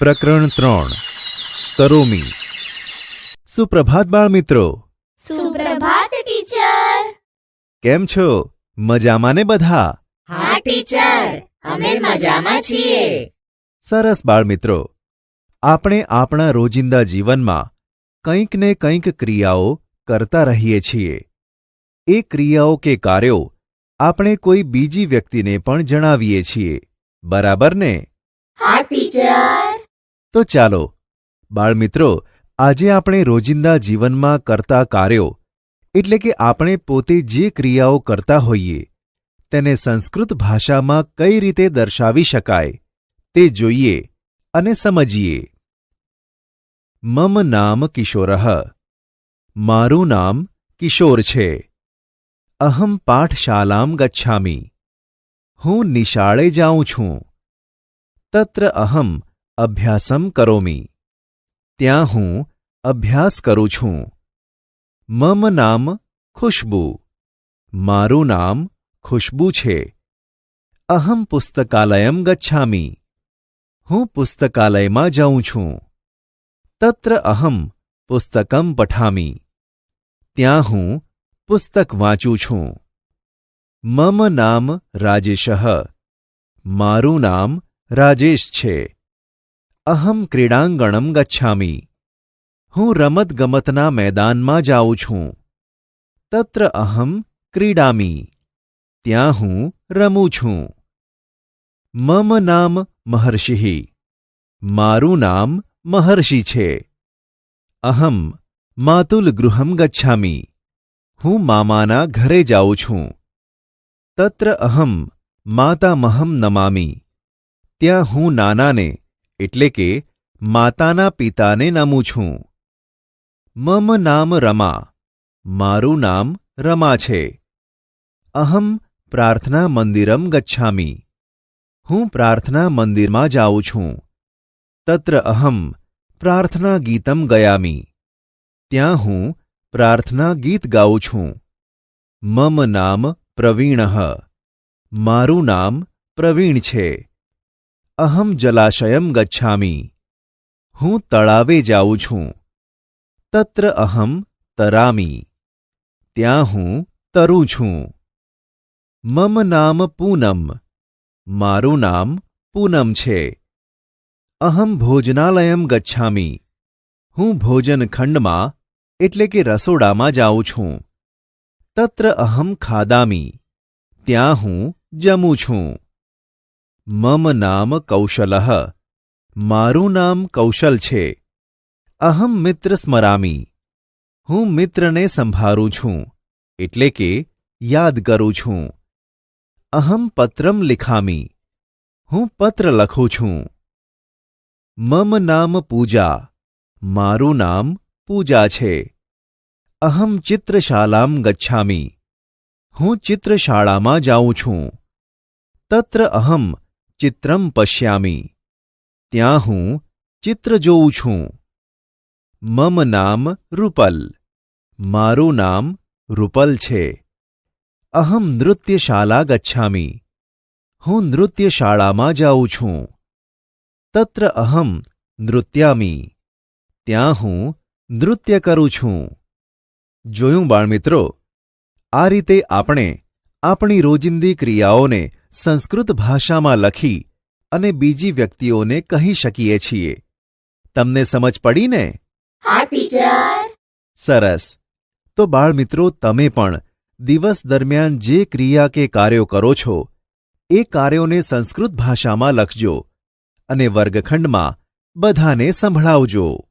પ્રકરણ 3 કરોમી. સુપ્રભાત બાળમિત્રો. સુપ્રભાત ટીચર. કેમ છો? મજામાં ને બધા? હા ટીચર, અમે મજામાં છીએ. સરસ બાળમિત્રો. આપણે આપણા રોજિંદા જીવનમાં કંઈક ને કંઈક ક્રિયાઓ કરતા રહીએ છીએ. એ ક્રિયાઓ કે કાર્યો આપણે કોઈ બીજી વ્યક્તિને પણ જણાવીએ છીએ, બરાબર ને? હા ટીચર. તો ચાલો બાળમિત્રો, આજે આપણે રોજિંદા જીવનમાં કરતા કાર્યો એટલે કે આપણે પોતે જે ક્રિયાઓ કરતા હોઈએ તેને સંસ્કૃત ભાષામાં કઈ રીતે દર્શાવી શકાય તે જોઈએ અને સમજીએ. મમ નામ કિશોરઃ. મારું નામ કિશોર છે. અહમ પાઠશાલામ ગચ્છામિ. હું નિશાળે જાઉં છું. તત્ર અહમ અભ્યાસમ કરોમિ. ત્યાં હું અભ્યાસ કરું છું. મમ નામ ખુશ્બુ. મારું નામ ખુશ્બુ છે. અહમ પુસ્તકાલયમ ગચ્છામિ. હું પુસ્તકાલયમાં જાઉં છું. તત્ર અહમ પુસ્તકમ પઠામિ. ત્યાં હું પુસ્તક વાંચું છું. મમ નામ રાજેશઃ. મારું નામ રાજેશ છે. અહમ ક્રીડાંગણમ ગચ્છામિ. હું રમતગમતના મેદાનમાં જાઉં છું. તત્ર અહમ ક્રીડામિ. ત્યાં હું રમું છું. મમ નામ મહર્ષિઃ. મારું નામ મહર્ષિ છે. અહમ માતુલ ગૃહમ ગચ્છામિ. હું મામાના ઘરે જાઉં છું. તત્ર અહમ માતામહં નમામિ. ત્યાં હું નાનાને એટલે કે માતાના પિતાને નમું છું. મમ નામ રમા. મારું નામ રમા છે. અહમ પ્રાર્થના મંદિરમ ગચ્છામિ. હું પ્રાર્થના મંદિરમાં જાઉં છું. તત્ર અહમ પ્રાર્થના ગીતમ ગયામિ. ત્યાં હું પ્રાર્થના ગીત ગાઉં છું. મમ નામ પ્રવીણઃ. મારું નામ પ્રવીણ છે. અહમ જલાશયમ ગચ્છામિ. હું તળાવે જાઉં છું. તત્ર અહમ તરામિ. ત્યાં હું તરું છું. મમ નામ પૂનમ. મારું નામ પૂનમ છે. અહમ ભોજનાલયમ ગચ્છામિ. હું ભોજનખંડમાં એટલે કે રસોડામાં જાઉં છું. તત્ર અહમ ખાદામિ. ત્યાં હું જમું છું. મમ નામ કૌશલઃ. મારું નામ કૌશલ છે. અહમ મિત્ર સ્મરામિ. હું મિત્રને સંભાળું છું એટલે કે યાદ કરું છું. અહમ પત્રમ લિખામિ. હું પત્ર લખું છું. મમ નામ પૂજા. મારું નામ પૂજા છે. અહમ ચિત્રશાલામ ગચ્છામિ. હું ચિત્રશાળામાં જાઉં છું. તત્ર અહમ ચિત્રમ પશ્યામિ. ત્યાં હું ચિત્ર જોઉં છું. મમ નામ રૂપલ. મારું નામ રૂપલ છે. અહમ નૃત્યશાલા ગચ્છામિ. હું નૃત્યશાળામાં જાઉં છું. તત્ર અહમ નૃત્યામિ. ત્યાં હું નૃત્ય કરું છું. જોયું બાળમિત્રો, આ રીતે આપણે આપણી રોજિંદી ક્રિયાઓને સંસ્કૃત ભાષામાં લખી અને બીજી વ્યક્તિઓને કહી શકીએ છીએ. તમને સમજ પડી ને? હા ટીચર. સરસ. તો બાળમિત્રો, તમે પણ દિવસ દરમિયાન જે ક્રિયા કે કાર્યો કરો છો એ કાર્યોને સંસ્કૃત ભાષામાં લખજો અને વર્ગખંડમાં બધાને સંભળાવજો.